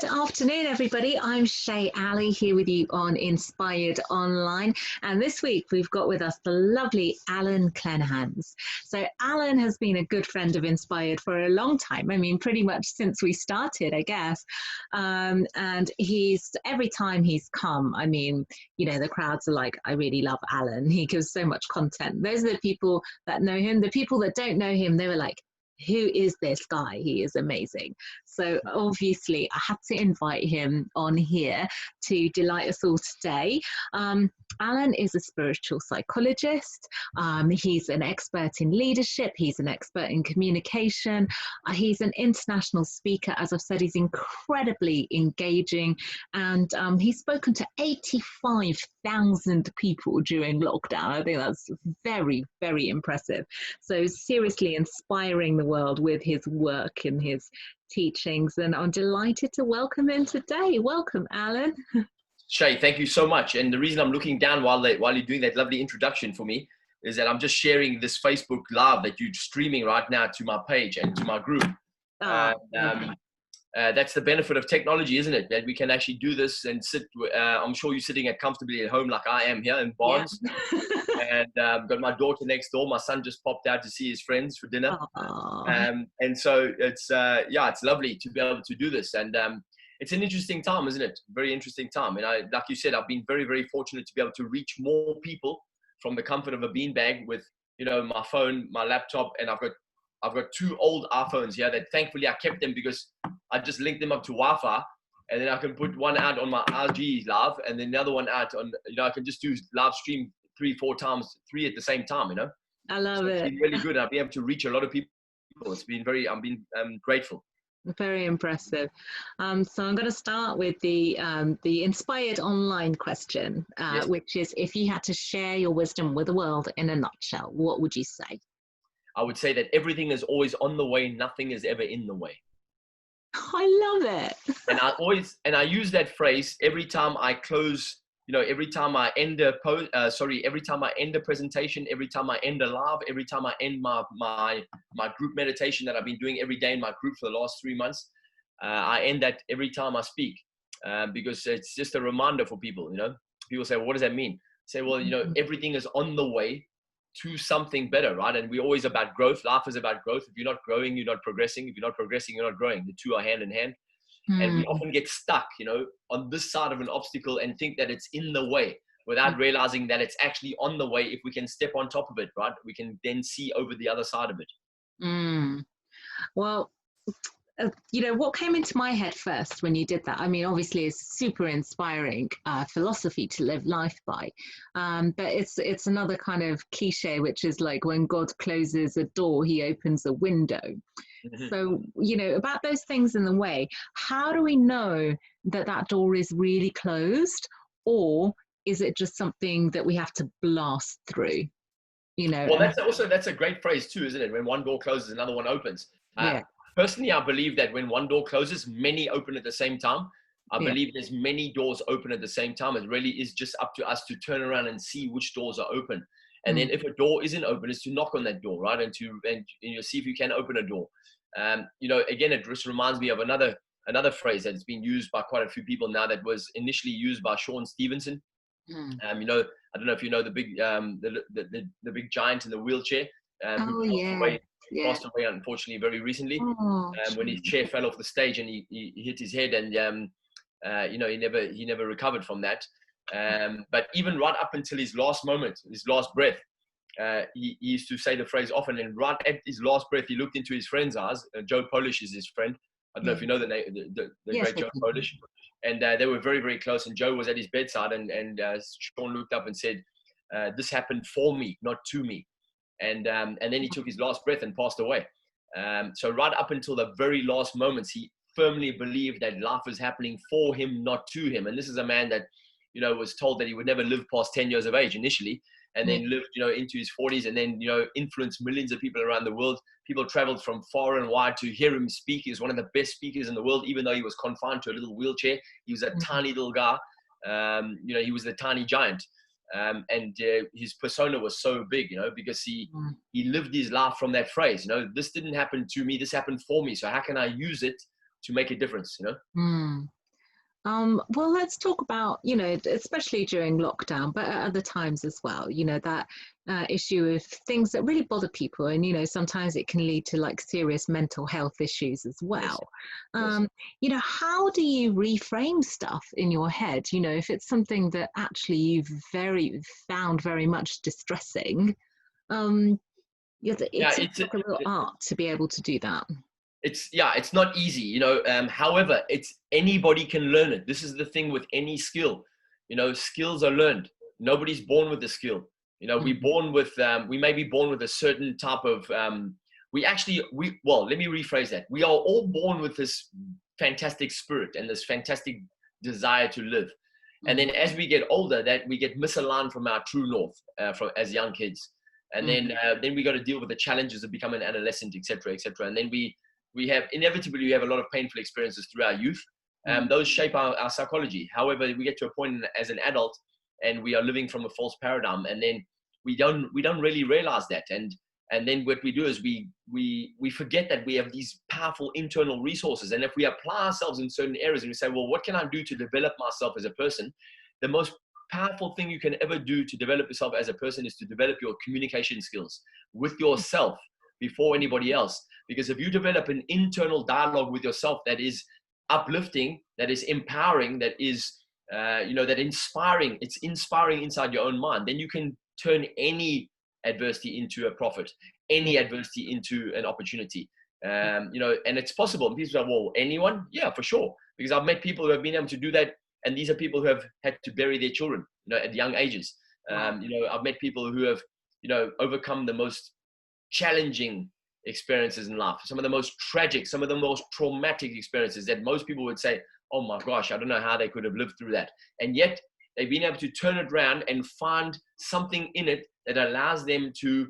Good afternoon, everybody. I'm Shay Ali here with you on Inspired Online. And this week we've got with us the lovely Allan Kleynhans. So Allan has been a good friend of Inspired for a long time. I mean, pretty much since we started, I guess. And every time he's come, I mean, the crowds are like, I really love Allan. He gives so much content. Those are the people that know him. The people that don't know him, they were like, who is this guy? He is amazing. So obviously I had to invite him on here to delight us all today. Allan is a spiritual psychologist. He's an expert in leadership. He's an expert in communication. He's an international speaker. As I've said, he's incredibly engaging, and he's spoken to 85,000 people during lockdown. I think that's very, very impressive. So seriously inspiring the world with his work and his teachings, and I'm delighted to welcome him today. Welcome, Allan. Shay, thank you so much. And the reason I'm looking down while you're doing that lovely introduction for me is that I'm just sharing this Facebook Live that you're streaming right now to my page and to my group. That's the benefit of technology, isn't it? That we can actually do this and sit. I'm sure you're sitting comfortably at home like I am here in Barnes. Yeah. And got my daughter next door. My son just popped out to see his friends for dinner. And so it's lovely to be able to do this. And it's an interesting time, isn't it? Very interesting time. And like you said, I've been very, very fortunate to be able to reach more people from the comfort of a beanbag with, my phone, my laptop, and I've got two old iPhones here that thankfully I kept them because I just linked them up to Wi-Fi, and then I can put one out on my RG Live and then the other one out on, I can just do live stream 3-4 times, 3 at the same time, I love it. It's been really good. I've been able to reach a lot of people. It's been I'm grateful. Very impressive. So I'm going to start with the Inspired Online question, Yes. which is, if you had to share your wisdom with the world in a nutshell, what would you say? I would say that everything is always on the way. Nothing is ever in the way. I love it. and I use that phrase every time I close, every time I end every time I end a presentation, every time I end a live, every time I end my group meditation that I've been doing every day in my group for the last 3 months. I end that every time I speak, because it's just a reminder for people. People say, well, what does that mean? Say, well, everything is on the way to something better, right? And we're always about growth. Life is about growth. If you're not growing, you're not progressing. If you're not progressing, you're not growing. The two are hand in hand. And we often get stuck, on this side of an obstacle and think that it's in the way without realizing that it's actually on the way. If we can step on top of it, right, we can then see over the other side of it. Well, what came into my head first when you did that? I mean, obviously it's super inspiring philosophy to live life by. But it's another kind of cliche, which is like, when God closes a door, he opens a window. Mm-hmm. So, about those things in the way, how do we know that door is really closed, or is it just something that we have to blast through? Well, that's a great phrase too, isn't it? When one door closes, another one opens. Yeah. Personally, I believe that when one door closes, many open at the same time. I believe there's many doors open at the same time. It really is just up to us to turn around and see which doors are open. And then if a door isn't open, it's to knock on that door, right? And see if you can open a door. Again, it just reminds me of another phrase that's been used by quite a few people now, that was initially used by Sean Stevenson. I don't know if you know the big the big giant in the wheelchair who passed away unfortunately very recently, when his chair fell off the stage and he hit his head, and he never recovered from that. But even right up until his last moment, his last breath, he used to say the phrase often, and right at his last breath, he looked into his friend's eyes. Joe Polish is his friend. I don't know if you know the name, the great Joe Polish. And they were very, very close. And Joe was at his bedside, and Sean looked up and said, "This happened for me, not to me." And then he took his last breath and passed away. So right up until the very last moments, he firmly believed that life was happening for him, not to him. And this is a man that, was told that he would never live past 10 years of age initially, and then lived, into his 40s, and then, influenced millions of people around the world. People traveled from far and wide to hear him speak. He was one of the best speakers in the world, even though he was confined to a little wheelchair. He was a tiny little guy. He was the tiny giant. And his persona was so big, because he lived his life from that phrase, this didn't happen to me, this happened for me. So how can I use it to make a difference, you know? Mm. Well, let's talk about, you know, especially during lockdown, but at other times as well, you know, that issue of things that really bother people. And, you know, sometimes it can lead to like serious mental health issues as well. Yes. You know, how do you reframe stuff in your head? You know, if it's something that actually you've found very much distressing, Yeah, it's like a real art to be able to do that. it's not easy, you know. However, it's anybody can learn it. This is the thing with any skill, you know. Skills are learned. Nobody's born with the skill, you know. We're born with we may be born with a certain type of well, let me rephrase that. We are all born with this fantastic spirit and this fantastic desire to live, and then as we get older, that we get misaligned from our true north, from as young kids. And then we got to deal with the challenges of becoming an adolescent, etc., etc. And then we have inevitably a lot of painful experiences through our youth. Those shape our psychology. However, we get to a point as an adult and we are living from a false paradigm, and then we don't really realize that. And then what we do is we forget that we have these powerful internal resources. And if we apply ourselves in certain areas and we say, well, what can I do to develop myself as a person? The most powerful thing you can ever do to develop yourself as a person is to develop your communication skills with yourself before anybody else. Because if you develop an internal dialogue with yourself that is uplifting, that is empowering, that is that inspiring, it's inspiring inside your own mind, then you can turn any adversity into a profit, any adversity into an opportunity. And it's possible. And people say, well, anyone? Yeah, for sure. Because I've met people who have been able to do that. And these are people who have had to bury their children, at young ages. I've met people who have, overcome the most challenging experiences in life, some of the most tragic, some of the most traumatic experiences that most people would say, oh my gosh, I don't know how they could have lived through that. And yet they've been able to turn it around and find something in it that allows them to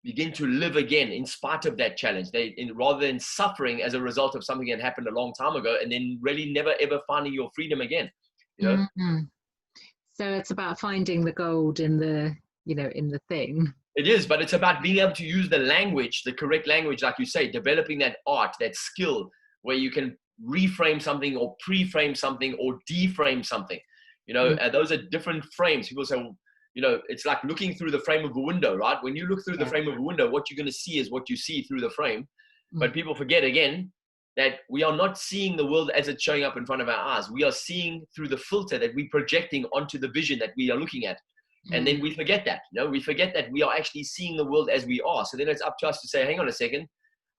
begin to live again in spite of that challenge. Rather than suffering as a result of something that happened a long time ago, and then really never ever finding your freedom again. So it's about finding the gold in the thing. It is, but it's about being able to use the language, the correct language, like you say, developing that art, that skill where you can reframe something or pre-frame something or deframe something. Those are different frames. People say, well, it's like looking through the frame of a window, right? When you look through the frame of a window, what you're going to see is what you see through the frame. But people forget again that we are not seeing the world as it's showing up in front of our eyes. We are seeing through the filter that we're projecting onto the vision that we are looking at. And then we forget that, we forget that we are actually seeing the world as we are. So then it's up to us to say, hang on a second,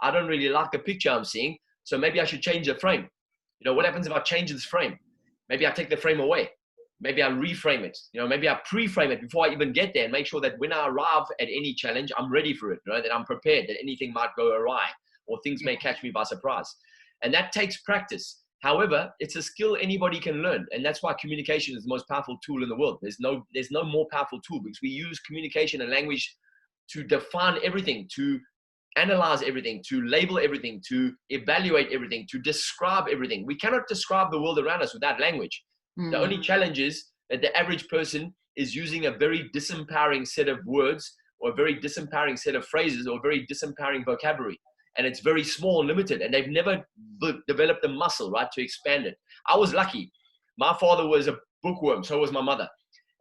I don't really like the picture I'm seeing. So maybe I should change the frame. What happens if I change this frame? Maybe I take the frame away. Maybe I reframe it. Maybe I pre-frame it before I even get there and make sure that when I arrive at any challenge, I'm ready for it, that I'm prepared, that anything might go awry or things may catch me by surprise. And that takes practice. However, it's a skill anybody can learn. And that's why communication is the most powerful tool in the world. There's no more powerful tool, because we use communication and language to define everything, to analyze everything, to label everything, to evaluate everything, to describe everything. We cannot describe the world around us without language. The only challenge is that the average person is using a very disempowering set of words, or a very disempowering set of phrases, or a very disempowering vocabulary. And it's very small and limited, and they've never developed the muscle, right, to expand it. I was lucky. My father was a bookworm, so was my mother.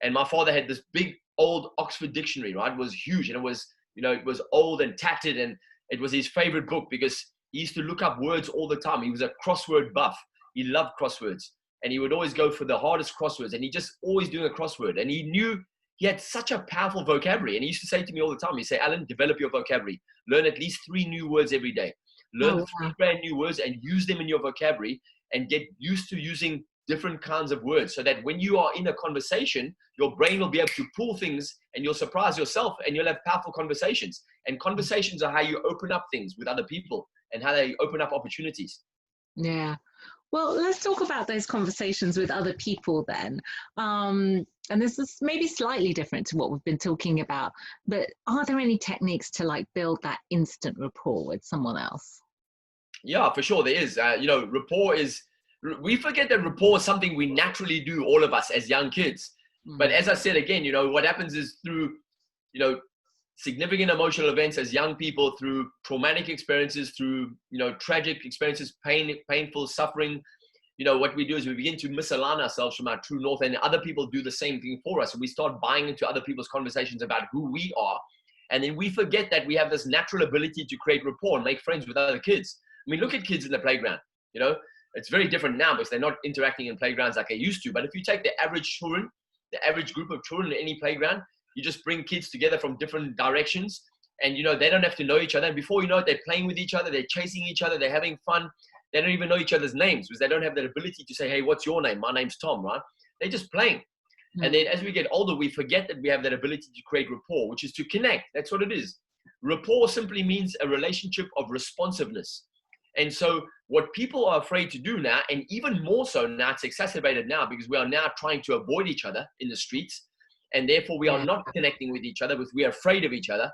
And my father had this big old Oxford dictionary, right? It was huge, and it was, it was old and tattered, and it was his favorite book because he used to look up words all the time. He was a crossword buff. He loved crosswords, and he would always go for the hardest crosswords, and he just always doing a crossword. And he knew he had such a powerful vocabulary. And he used to say to me all the time, he'd say, Allan, develop your vocabulary. Learn at least 3 new words every day. Learn 3 brand new words and use them in your vocabulary, and get used to using different kinds of words, so that when you are in a conversation, your brain will be able to pull things and you'll surprise yourself and you'll have powerful conversations. And conversations are how you open up things with other people and how they open up opportunities. Yeah. Well, let's talk about those conversations with other people then. And this is maybe slightly different to what we've been talking about, but are there any techniques to build that instant rapport with someone else? Yeah, for sure there is. Rapport is, we forget that rapport is something we naturally do, all of us as young kids. But as I said again, what happens is through, significant emotional events as young people, through traumatic experiences, through, tragic experiences, painful suffering, what we do is we begin to misalign ourselves from our true north, and other people do the same thing for us. And we start buying into other people's conversations about who we are. And then we forget that we have this natural ability to create rapport and make friends with other kids. I mean, look at kids in the playground, it's very different now because they're not interacting in playgrounds like they used to. But if you take the average children, the average group of children in any playground, you just bring kids together from different directions, and, they don't have to know each other. And before you know it, they're playing with each other, they're chasing each other, they're having fun. They don't even know each other's names because they don't have that ability to say, hey, what's your name? My name's Tom, right? They're just playing. Mm-hmm. And then as we get older, we forget that we have that ability to create rapport, which is to connect. That's what it is. Rapport simply means a relationship of responsiveness. And so what people are afraid to do now, and even more so now, it's exacerbated now because we are now trying to avoid each other in the streets. And therefore we are not connecting with each other because we are afraid of each other.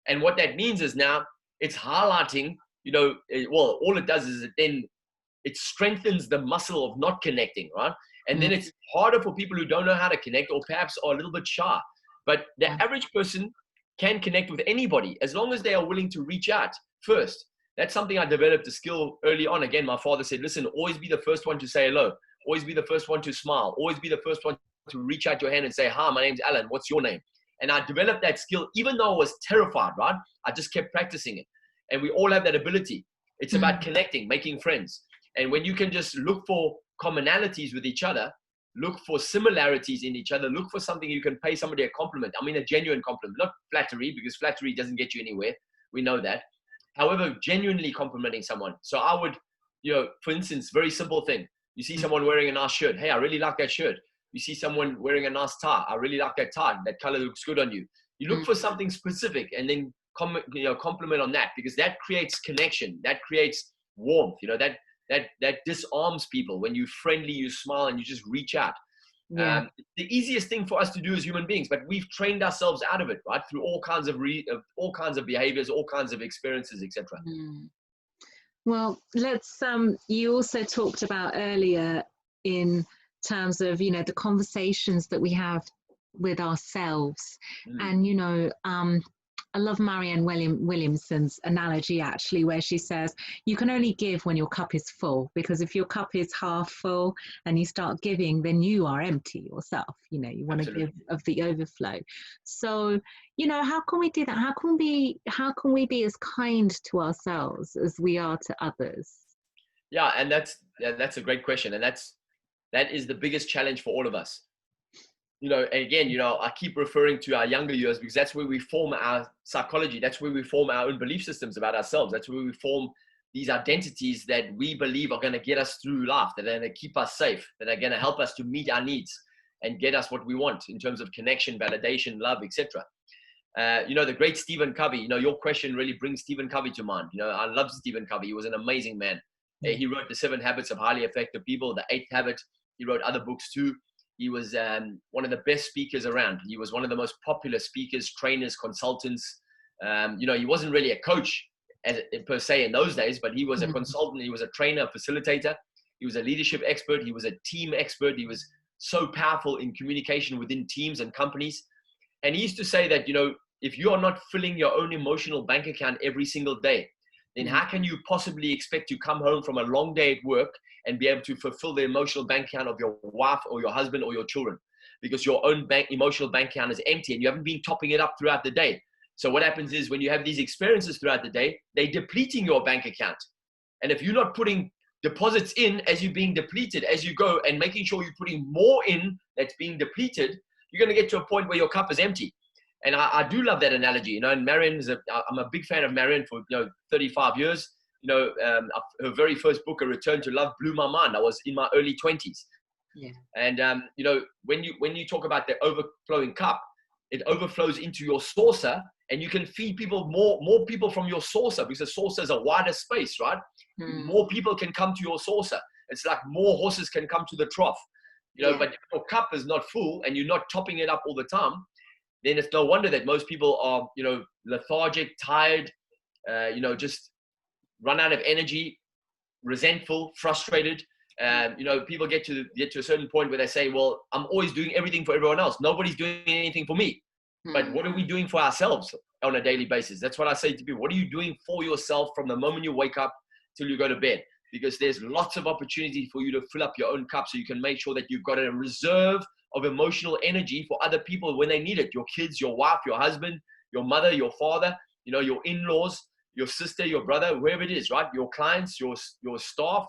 And what that means is now it's highlighting, all it does is it strengthens the muscle of not connecting, right? And then it's harder for people who don't know how to connect or perhaps are a little bit shy. But the average person can connect with anybody as long as they are willing to reach out first. That's something I developed a skill early on. Again, my father said, listen, always be the first one to say hello. Always be the first one to smile. Always be the first one to reach out your hand and say, hi, my name's Allan. What's your name? And I developed that skill, even though I was terrified, right? I just kept practicing it. And we all have that ability. It's about connecting, making friends. And when you can just look for commonalities with each other, look for similarities in each other, look for something you can pay somebody a compliment. I mean, a genuine compliment, not flattery, because flattery doesn't get you anywhere. We know that. However, genuinely complimenting someone. So I would, for instance, very simple thing. You see someone wearing a nice shirt. Hey, I really like that shirt. You see someone wearing a nice tie. I really like that tie. That color looks good on you. You look for something specific and then compliment on that, because that creates connection. That creates warmth. That disarms people. When you're friendly, you smile and you just reach out. Yeah. The easiest thing for us to do as human beings, but we've trained ourselves out of it, right? Through all kinds of behaviors, all kinds of experiences, etc. Well, let's. You also talked about earlier in terms of the conversations that we have with ourselves, and I love Marianne Williamson's analogy, actually, where she says, you can only give when your cup is full, because if your cup is half full and you start giving, then you are empty yourself. You want to give of the overflow. So, how can we do that? How can we be as kind to ourselves as we are to others? Yeah, and that's a great question. And that is the biggest challenge for all of us. Again, I keep referring to our younger years because that's where we form our psychology. That's where we form our own belief systems about ourselves. That's where we form these identities that we believe are going to get us through life, that are going to keep us safe, that are going to help us to meet our needs and get us what we want in terms of connection, validation, love, etc. The great Stephen Covey, your question really brings Stephen Covey to mind. I love Stephen Covey. He was an amazing man. He wrote The 7 Habits of Highly Effective People, The 8th Habit. He wrote other books too. He was one of the best speakers around. He was one of the most popular speakers, trainers, consultants. He wasn't really a coach per se in those days, but he was a consultant. He was a trainer, facilitator. He was a leadership expert. He was a team expert. He was so powerful in communication within teams and companies. And he used to say that, if you are not filling your own emotional bank account every single day, then how can you possibly expect to come home from a long day at work and be able to fulfill the emotional bank account of your wife or your husband or your children? Because your own emotional bank account is empty and you haven't been topping it up throughout the day. So what happens is when you have these experiences throughout the day, they're depleting your bank account. And if you're not putting deposits in as you're being depleted, as you go, and making sure you're putting more in that's being depleted, you're going to get to a point where your cup is empty. And I do love that analogy, and Marianne I'm a big fan of Marianne for 35 years. Her very first book, A Return to Love, blew my mind. I was in my early 20s. Yeah. And when you talk about the overflowing cup, it overflows into your saucer, and you can feed people more people from your saucer, because the saucer is a wider space, right? More people can come to your saucer. It's like more horses can come to the trough, But if your cup is not full and you're not topping it up all the time, then it's no wonder that most people are, lethargic, tired, just run out of energy, resentful, frustrated. People get to a certain point where they say, well, I'm always doing everything for everyone else. Nobody's doing anything for me. But what are we doing for ourselves on a daily basis? That's what I say to people. What are you doing for yourself from the moment you wake up till you go to bed? Because there's lots of opportunity for you to fill up your own cup, so you can make sure that you've got a reserve of emotional energy for other people when they need it. Your kids, your wife, your husband, your mother, your father, your in-laws, your sister, your brother, whoever it is, right? Your clients, your staff.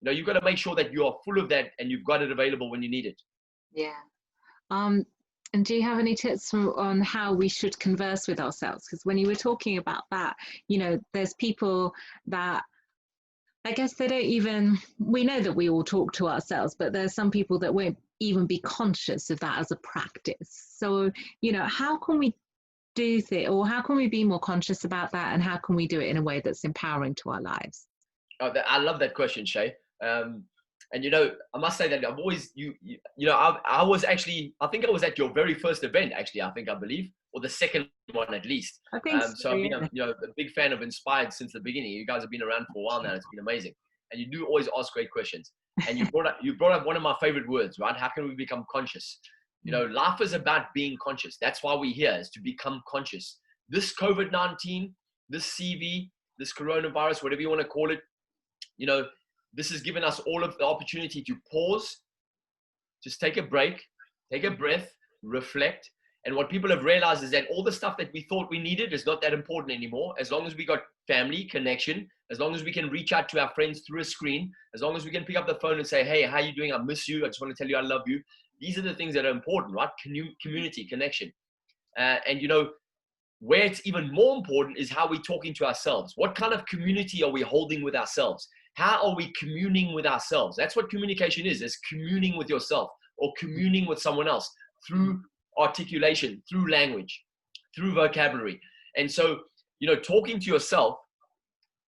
You've got to make sure that you are full of that and you've got it available when you need it. Yeah. And do you have any tips on how we should converse with ourselves? Because when you were talking about that, there's people that, I guess they don't even, we know that we all talk to ourselves, but there's some people that won't even be conscious of that as a practice. So, how can we do that, or how can we be more conscious about that, and how can we do it in a way that's empowering to our lives? Oh, I love that question, Shay. And I must say that I've always, I was actually, I think I was at your very first event, actually, I believe, or the second one at least. I think so I've been a big fan of Inspired since the beginning. You guys have been around for a while now. It's been amazing. And you do always ask great questions. And you brought up one of my favorite words, right? How can we become conscious? Life is about being conscious. That's why we're here, is to become conscious. This COVID-19, this CV, this coronavirus, whatever you want to call it, this has given us all of the opportunity to pause, just take a break, take a breath, reflect. And what people have realized is that all the stuff that we thought we needed is not that important anymore. As long as we got family, connection, as long as we can reach out to our friends through a screen, as long as we can pick up the phone and say, hey, how are you doing? I miss you. I just want to tell you I love you. These are the things that are important, right? Community, connection. And where it's even more important is how we're talking to ourselves. What kind of community are we holding with ourselves? How are we communing with ourselves? That's what communication is communing with yourself or communing with someone else through articulation, through language, through vocabulary. And so, talking to yourself,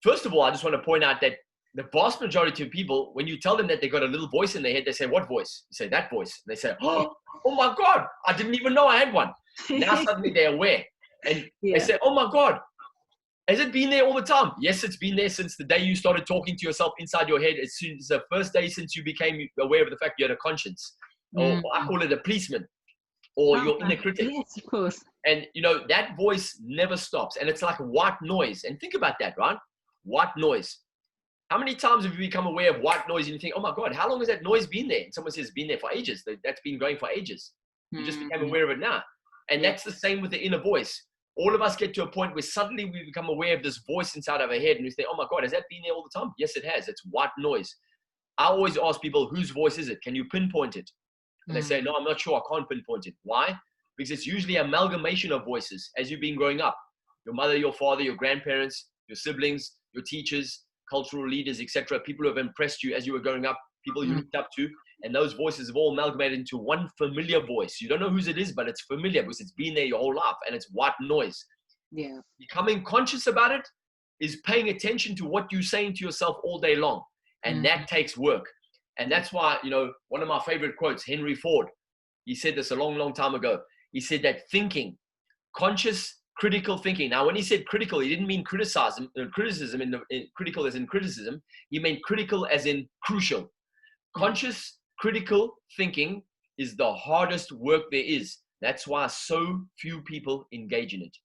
first of all, I just want to point out that the vast majority of people, when you tell them that they got a little voice in their head, they say, what voice? You say, that voice. And they say, oh my God, I didn't even know I had one. Now suddenly they're aware. And they say, oh my God, has it been there all the time? Yes, it's been there since the day you started talking to yourself inside your head. It's the first day since you became aware of the fact you had a conscience. Or I call it a policeman, or your inner critic. Yes, of course. And, that voice never stops. And it's like white noise. And think about that, right? White noise. How many times have you become aware of white noise and you think, oh my God, how long has that noise been there? And someone says it's been there for ages. That's been going for ages. You just became aware of it now. And that's the same with the inner voice. All of us get to a point where suddenly we become aware of this voice inside of our head and we say, oh my God, has that been there all the time? Yes, it has. It's white noise. I always ask people, whose voice is it? Can you pinpoint it? And they say, no, I'm not sure. I can't pinpoint it. Why? Because it's usually an amalgamation of voices as you've been growing up. Your mother, your father, your grandparents, your siblings, your teachers, cultural leaders, etc. People who have impressed you as you were growing up, people you looked up to. And those voices have all amalgamated into one familiar voice. You don't know whose it is, but it's familiar because it's been there your whole life and it's white noise. Yeah. Becoming conscious about it is paying attention to what you're saying to yourself all day long. And that takes work. And that's why, one of my favorite quotes, Henry Ford, he said this a long, long time ago. He said that thinking, conscious, critical thinking. Now, when he said critical, he didn't mean criticism, critical as in criticism. He meant critical as in crucial. Conscious, critical thinking is the hardest work there is. That's why so few people engage in it.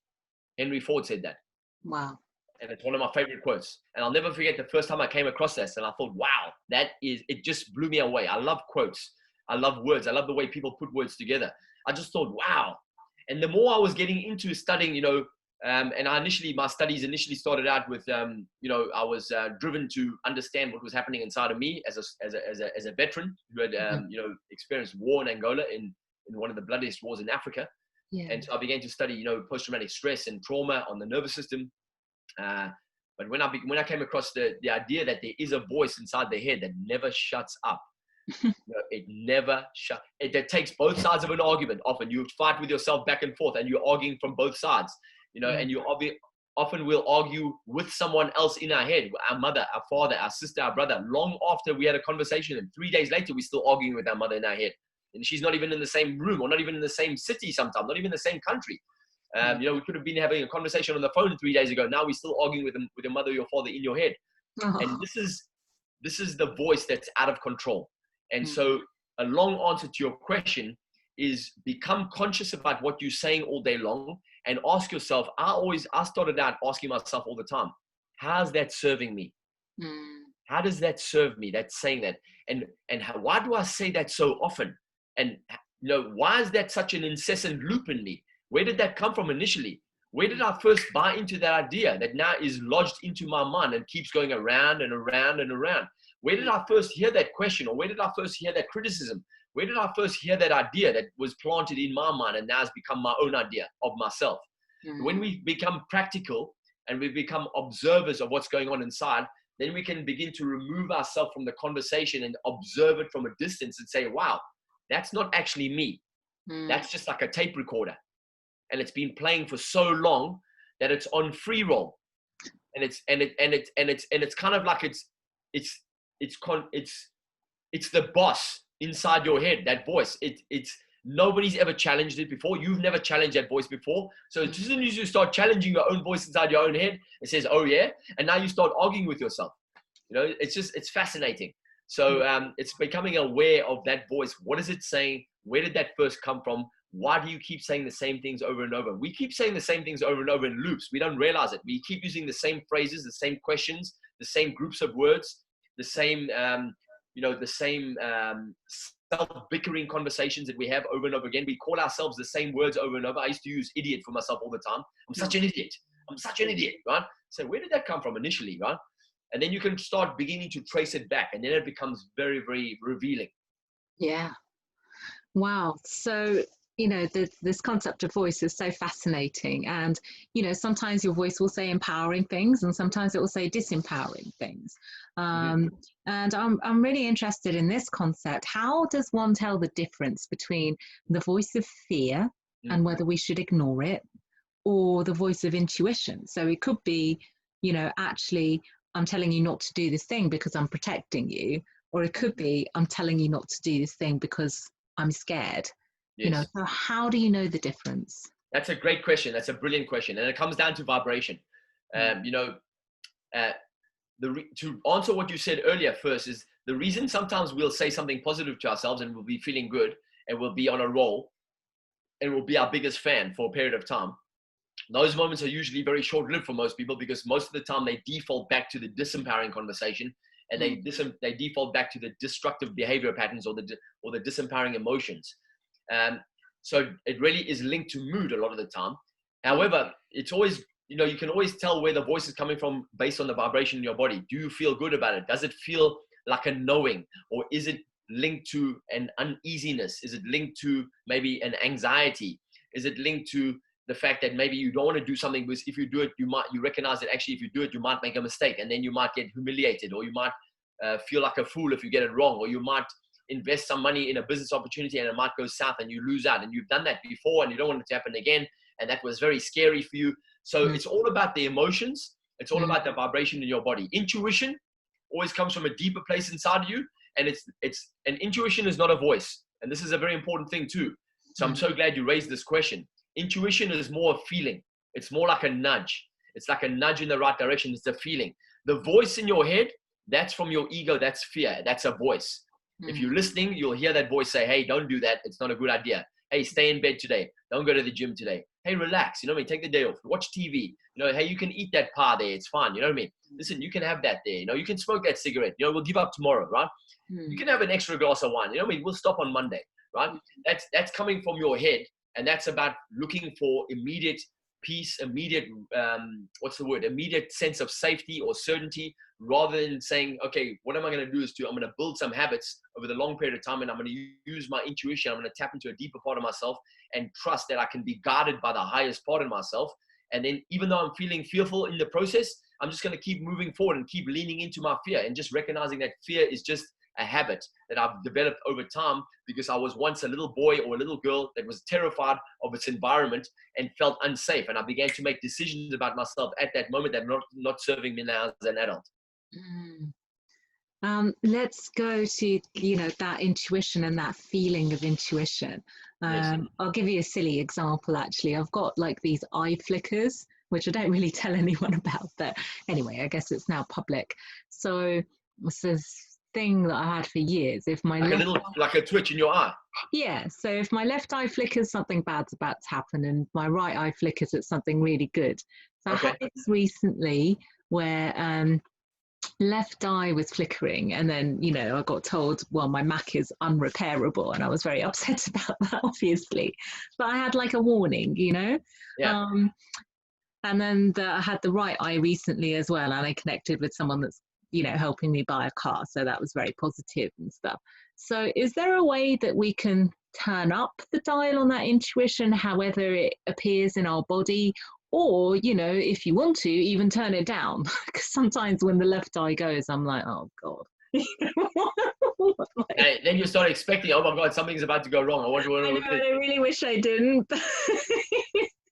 Henry Ford said that. Wow. And it's one of my favorite quotes. And I'll never forget the first time I came across this. And I thought, wow, it just blew me away. I love quotes. I love words. I love the way people put words together. I just thought, wow. And the more I was getting into studying, and my studies initially started out with, I was driven to understand what was happening inside of me as a veteran who had, experienced war in Angola in one of the bloodiest wars in Africa. Yeah. And so I began to study, post-traumatic stress and trauma on the nervous system. But when I came across the idea that there is a voice inside the head that never shuts up, it never it takes both sides of an argument. Often you fight with yourself back and forth and you're arguing from both sides, and you often will argue with someone else in our head, our mother, our father, our sister, our brother, long after we had a conversation. And 3 days later, we're still arguing with our mother in our head. And she's not even in the same room or not even in the same city sometimes, not even in the same country. We could have been having a conversation on the phone 3 days ago. Now we're still arguing with your mother or your father in your head. Oh. And this is the voice that's out of control. And so a long answer to your question is become conscious about what you're saying all day long and ask yourself, I started out asking myself all the time, how's that serving me? How does that serve me? That's saying that. And why do I say that so often? And why is that such an incessant loop in me? Where did that come from initially? Where did I first buy into that idea that now is lodged into my mind and keeps going around and around and around? Where did I first hear that question? Or where did I first hear that criticism? Where did I first hear that idea that was planted in my mind and now has become my own idea of myself? When we become practical and we become observers of what's going on inside, then we can begin to remove ourselves from the conversation and observe it from a distance and say, wow, that's not actually me. That's just like a tape recorder. And it's been playing for so long that it's on free roll. And it's kind of like it's the boss inside your head, that voice. It's nobody's ever challenged it before. You've never challenged that voice before. So as soon as you start challenging your own voice inside your own head, it says, oh yeah. And now you start arguing with yourself. It's fascinating. So it's becoming aware of that voice. What is it saying? Where did that first come from? Why do you keep saying the same things over and over? We keep saying the same things over and over in loops. We don't realize it. We keep using the same phrases, the same questions, the same groups of words, the same, self-bickering conversations that we have over and over again. We call ourselves the same words over and over. I used to use idiot for myself all the time. I'm such an idiot. I'm such an idiot, right? So where did that come from initially, right? And then you can start beginning to trace it back, and then it becomes very, very revealing. Yeah. Wow. So, this concept of voice is so fascinating. And, sometimes your voice will say empowering things and sometimes it will say disempowering things. And I'm really interested in this concept. How does one tell the difference between the voice of fear and whether we should ignore it, or the voice of intuition? So it could be, actually, I'm telling you not to do this thing because I'm protecting you. Or it could be, I'm telling you not to do this thing because I'm scared. Yes. So how do you know the difference? That's a great question. That's a brilliant question. And it comes down to vibration. To answer what you said earlier first is the reason sometimes we'll say something positive to ourselves and we'll be feeling good and we'll be on a roll and we'll be our biggest fan for a period of time. Those moments are usually very short-lived for most people because most of the time they default back to the disempowering conversation and they default back to the destructive behavior patterns or the disempowering emotions. So it really is linked to mood a lot of the time. However, it's always, you can always tell where the voice is coming from based on the vibration in your body. Do you feel good about it? Does it feel like a knowing, or is it linked to an uneasiness? Is it linked to maybe an anxiety? Is it linked to the fact that maybe you don't want to do something because if you do it, you recognize that actually if you do it, you might make a mistake and then you might get humiliated, or you might feel like a fool if you get it wrong, or you might invest some money in a business opportunity and it might go south and you lose out, and you've done that before and you don't want it to happen again, and that was very scary for you. So it's all about the emotions. It's all about the vibration in your body. Intuition always comes from a deeper place inside of you, and and intuition is not a voice, and this is a very important thing too. So I'm so glad you raised this question. Intuition is more a feeling. It's more like a nudge. It's like a nudge in the right direction. It's a feeling. The voice in your head, that's from your ego. That's fear. That's a voice. If you're listening, you'll hear that voice say, hey, don't do that. It's not a good idea. Hey, stay in bed today. Don't go to the gym today. Hey, relax. Take the day off. Watch TV. Hey, you can eat that pie there. It's fine. You know what I mean? Listen, you can have that there. You can smoke that cigarette. We'll give up tomorrow, right? You can have an extra glass of wine. We'll stop on Monday, right? That's coming from your head. And that's about looking for immediate peace, immediate sense of safety or certainty, rather than saying, okay, what am I going to do I'm going to build some habits over the long period of time, and I'm going to use my intuition. I'm going to tap into a deeper part of myself and trust that I can be guided by the highest part of myself. And then even though I'm feeling fearful in the process, I'm just going to keep moving forward and keep leaning into my fear and just recognizing that fear is just a habit that I've developed over time because I was once a little boy or a little girl that was terrified of its environment and felt unsafe. And I began to make decisions about myself at that moment that are not serving me now as an adult. Let's go to, that intuition and that feeling of intuition. Yes. I'll give you a silly example, actually. I've got like these eye flickers, which I don't really tell anyone about, but anyway, I guess it's now public. So it says thing that I had for years. If my Like a left little, like a twitch in your eye. Yeah, so if my left eye flickers, something bad's about to happen, and my right eye flickers at something really good. So I had Okay. this recently where left eye was flickering, and then, you know, I got told, well, my Mac is unrepairable, and I was very upset about that, obviously. But I had like a warning, you know. Yeah. And then I had the right eye recently as well, and I connected with someone that's, you know, helping me buy a car, so that was very positive and stuff. So is there a way that we can turn up the dial on that intuition, however it appears in our body, or, you know, if you want to, even turn it down? Because sometimes when the left eye goes, I'm like, oh god. And then you start expecting, oh my God, something's about to go wrong. I know, I really wish I didn't.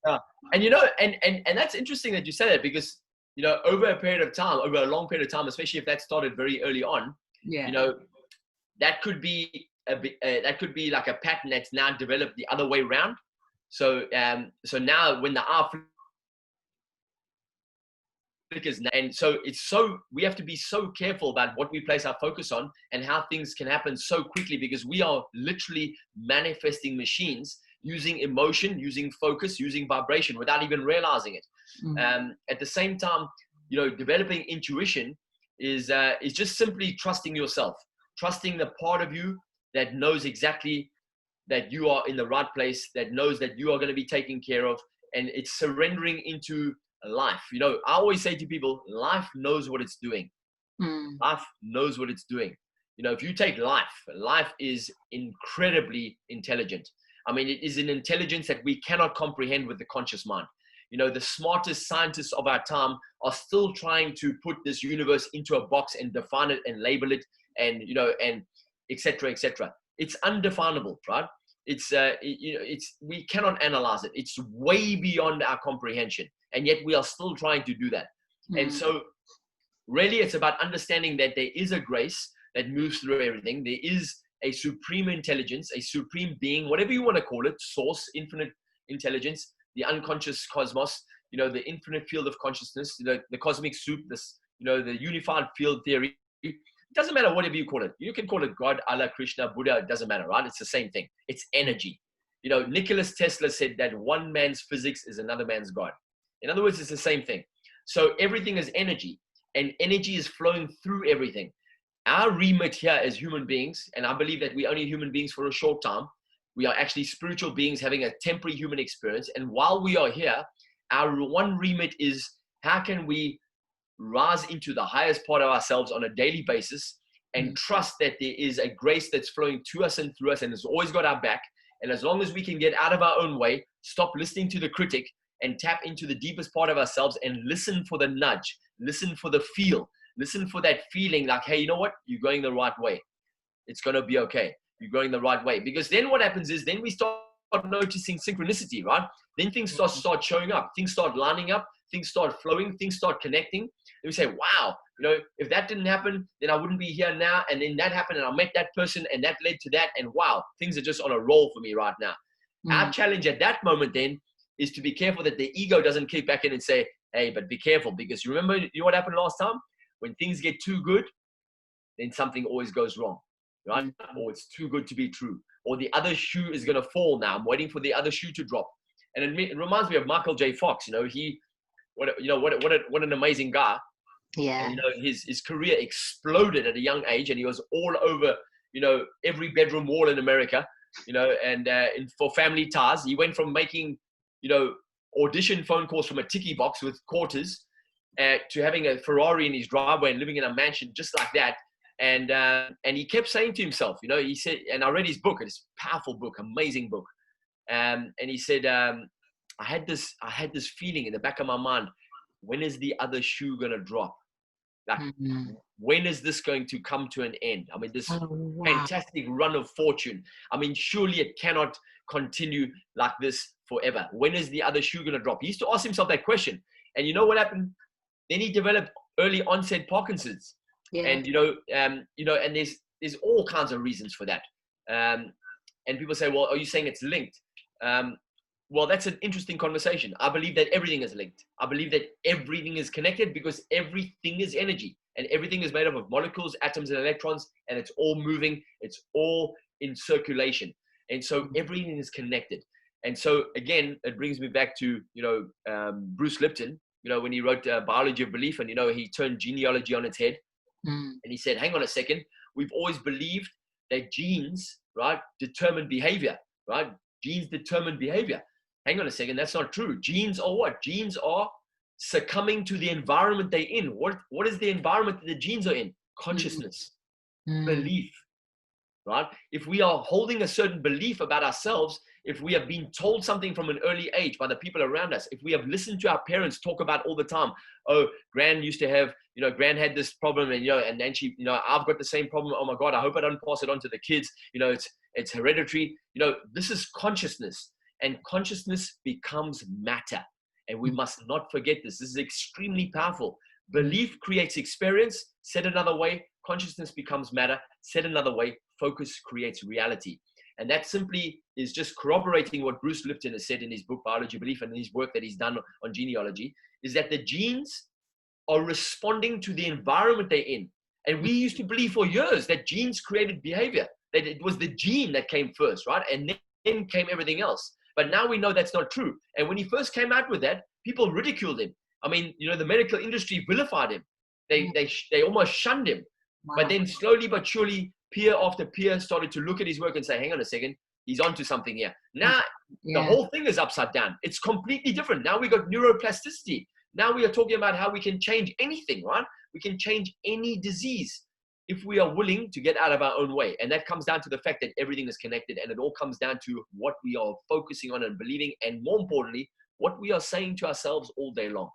Yeah. And you know, and that's interesting that you said that, because, you know, over a period of time, over a long period of time, especially if that started very early on, Yeah. you know, that could be that could be like a pattern that's now developed the other way around. So so now when the eye flickers, and so we have to be so careful about what we place our focus on and how things can happen so quickly, because we are literally manifesting machines using emotion, using focus, using vibration without even realizing it. At the same time, you know, developing intuition is just simply trusting yourself, trusting the part of you that knows exactly that you are in the right place, that knows that you are going to be taken care of, and it's surrendering into life. You know, I always say to people, life knows what it's doing. Life knows what it's doing. You know, if you take life is incredibly intelligent. I mean, it is an intelligence that we cannot comprehend with the conscious mind. You know, the smartest scientists of our time are still trying to put this universe into a box and define it and label it, and, you know, and etc., etc. It's undefinable, right? It's you know, we cannot analyze it. It's way beyond our comprehension, and yet we are still trying to do that. And so really it's about understanding that there is a grace that moves through everything. There is a supreme intelligence, a supreme being, whatever you want to call it, source, infinite intelligence, the unconscious cosmos, you know, the infinite field of consciousness, the cosmic soup, this, you know, the unified field theory. It doesn't matter whatever you call it. You can call it God, Allah, Krishna, Buddha. It doesn't matter, right? It's the same thing. It's energy. You know, Nikola Tesla said that one man's physics is another man's God. In other words, it's the same thing. So everything is energy, and energy is flowing through everything. Our remit here as human beings, and I believe that we're only human beings for a short time. We are actually spiritual beings having a temporary human experience. And while we are here, our one remit is, how can we rise into the highest part of ourselves on a daily basis and trust that there is a grace that's flowing to us and through us, and has always got our back. And as long as we can get out of our own way, stop listening to the critic, and tap into the deepest part of ourselves and listen for the nudge, listen for the feel, listen for that feeling like, hey, you know what? You're going the right way. It's going to be okay. You're going the right way. Because then what happens is, then we start noticing synchronicity, right? Then things start showing up. Things start lining up. Things start flowing. Things start connecting. And we say, wow, you know, if that didn't happen, then I wouldn't be here now. And then that happened, and I met that person, and that led to that. And wow, things are just on a roll for me right now. Our challenge at that moment then is to be careful that the ego doesn't kick back in and say, hey, but be careful, because you remember, you know what happened last time? When things get too good, then something always goes wrong, right? Or it's too good to be true. Or the other shoe is going to fall now. I'm waiting for the other shoe to drop. And it reminds me of Michael J. Fox. You know, what an amazing guy. Yeah. And, you know, his career exploded at a young age, and he was all over, you know, every bedroom wall in America, you know, and for Family Ties, he went from making, you know, audition phone calls from a tiki box with quarters to having a Ferrari in his driveway and living in a mansion just like that. And he kept saying to himself, you know, he said, and I read his book, it's a powerful book, amazing book. And he said, I had this feeling in the back of my mind, when is the other shoe going to drop? Like, when is this going to come to an end? I mean, this fantastic run of fortune. I mean, surely it cannot continue like this forever. When is the other shoe going to drop? He used to ask himself that question. And you know what happened? Then he developed early onset Parkinson's. Yeah. And, you know, and there's all kinds of reasons for that. And people say, well, are you saying it's linked? Well, that's an interesting conversation. I believe that everything is linked. I believe that everything is connected, because everything is energy. and everything is made up of molecules, atoms, and electrons, and it's all moving. It's all in circulation. And so everything is connected. And so again, it brings me back to, Bruce Lipton, when he wrote Biology of Belief, and, he turned genealogy on its head. And he said, hang on a second, we've always believed that genes, right, determine behavior, right? Genes determine behavior. Hang on a second, that's not true. Genes are what? Genes are succumbing to the environment they're in. What is the environment that the genes are in? Consciousness, belief, right? If we are holding a certain belief about ourselves, if we have been told something from an early age by the people around us, if we have listened to our parents talk about all the time, oh, Gran used to have, Gran had this problem, and then she, I've got the same problem. Oh my God, I hope I don't pass it on to the kids. It's hereditary. This is consciousness, and consciousness becomes matter. And we must not forget this. This is extremely powerful. Belief creates experience. Said another way, consciousness becomes matter. Said another way, focus creates reality. And that simply is just corroborating what Bruce Lipton has said in his book, Biology of Belief, and his work that he's done on genealogy, is that the genes are responding to the environment they're in. And we used to believe for years that genes created behavior, that it was the gene that came first, right? And then came everything else. But now we know that's not true. And when he first came out with that, people ridiculed him. I mean, the medical industry vilified him. They almost shunned him. Wow. But then slowly but surely, peer after peer started to look at his work and say, hang on a second, he's onto something here. Now, the whole thing is upside down. It's completely different. Now we got neuroplasticity. Now we are talking about how we can change anything, right? We can change any disease if we are willing to get out of our own way. And that comes down to the fact that everything is connected, and it all comes down to what we are focusing on and believing, and more importantly, what we are saying to ourselves all day long.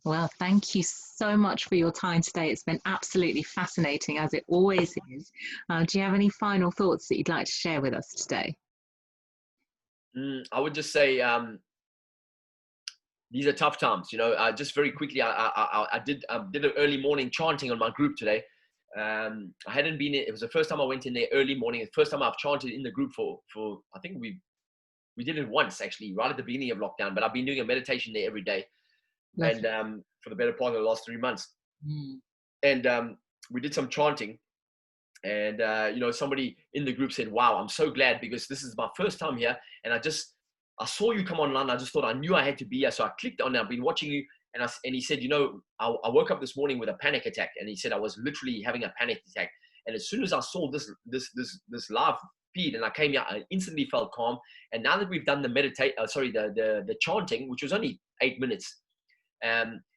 Well, thank you so much for your time today. It's been absolutely fascinating, as it always is. Do you have any final thoughts that you'd like to share with us today? I would just say these are tough times. Just very quickly, I did an early morning chanting on my group today. I hadn't been in, it was the first time I went in there early morning. The first time I've chanted in the group for I think we did it once, actually, right at the beginning of lockdown, but I've been doing a meditation there every day. Lovely. And for the better part of the last 3 months. And we did some chanting, and somebody in the group said, wow, I'm so glad, because this is my first time here, and I saw you come online. I just thought I knew I had to be here, so I clicked on it. I've been watching you, and he said, I woke up this morning with a panic attack, and he said I was literally having a panic attack. And as soon as I saw this live feed and I came here, I instantly felt calm. And now that we've done the chanting, which was only 8 minutes,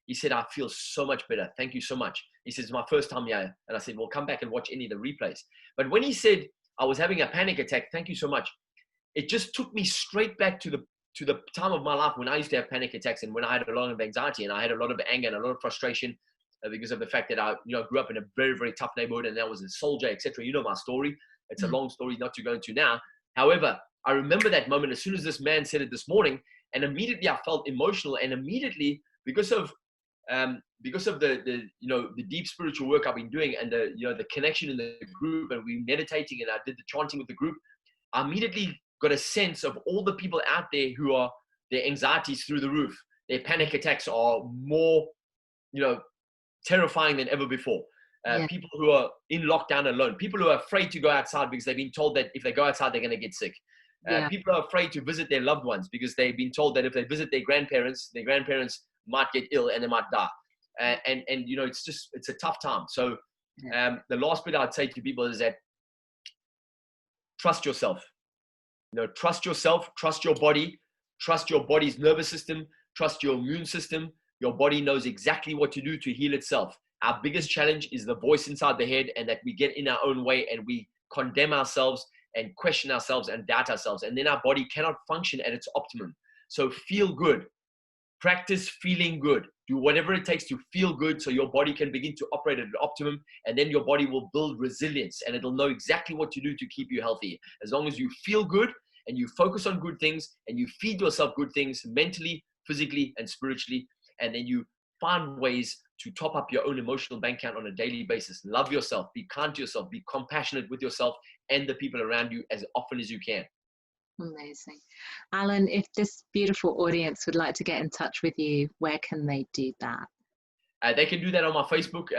he said, I feel so much better. Thank you so much. He says, it's my first time here. And I said, well, come back and watch any of the replays. But when he said I was having a panic attack, thank you so much, it just took me straight back to the time of my life when I used to have panic attacks, and when I had a lot of anxiety, and I had a lot of anger and a lot of frustration because of the fact that I grew up in a very, very tough neighborhood, and I was a soldier, etc. You know my story. It's a long story not to go into now. However, I remember that moment as soon as this man said it this morning, and immediately I felt emotional, and immediately because of the deep spiritual work I've been doing, and the connection in the group, and we meditating, and I did the chanting with the group, I immediately got a sense of all the people out there who are, their anxieties through the roof. Their panic attacks are more, terrifying than ever before. People who are in lockdown alone, people who are afraid to go outside because they've been told that if they go outside, they're going to get sick. People are afraid to visit their loved ones because they've been told that if they visit their grandparents might get ill and they might die. And it's a tough time. So the last bit I'd say to people is that trust yourself. Trust yourself, trust your body, trust your body's nervous system, trust your immune system. Your body knows exactly what to do to heal itself. Our biggest challenge is the voice inside the head, and that we get in our own way and we condemn ourselves and question ourselves and doubt ourselves. And then our body cannot function at its optimum. So feel good. Practice feeling good. Do whatever it takes to feel good so your body can begin to operate at optimum, and then your body will build resilience, and it'll know exactly what to do to keep you healthy. As long as you feel good and you focus on good things and you feed yourself good things mentally, physically, and spiritually, and then you find ways to top up your own emotional bank account on a daily basis. Love yourself, be kind to yourself, be compassionate with yourself and the people around you as often as you can. Amazing. Allan, if this beautiful audience would like to get in touch with you, where can they do that? They can do that on my Facebook,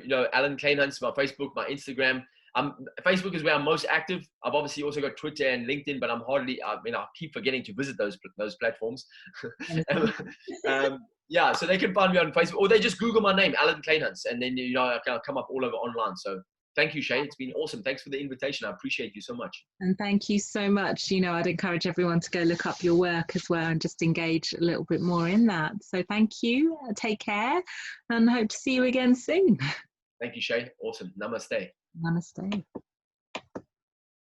you know, Allan Kleynhans, my Facebook, my Instagram. Facebook is where I'm most active. I've obviously also got Twitter and LinkedIn, but I keep forgetting to visit those platforms. Yeah, so they can find me on Facebook, or they just Google my name, Allan Kleynhans, and then, you know, I'll come up all over online. So thank you, Shay. It's been awesome. Thanks for the invitation. I appreciate you so much. And thank you so much. You know, I'd encourage everyone to go look up your work as well and just engage a little bit more in that. So thank you. Take care and hope to see you again soon. Thank you, Shay. Awesome. Namaste. Namaste.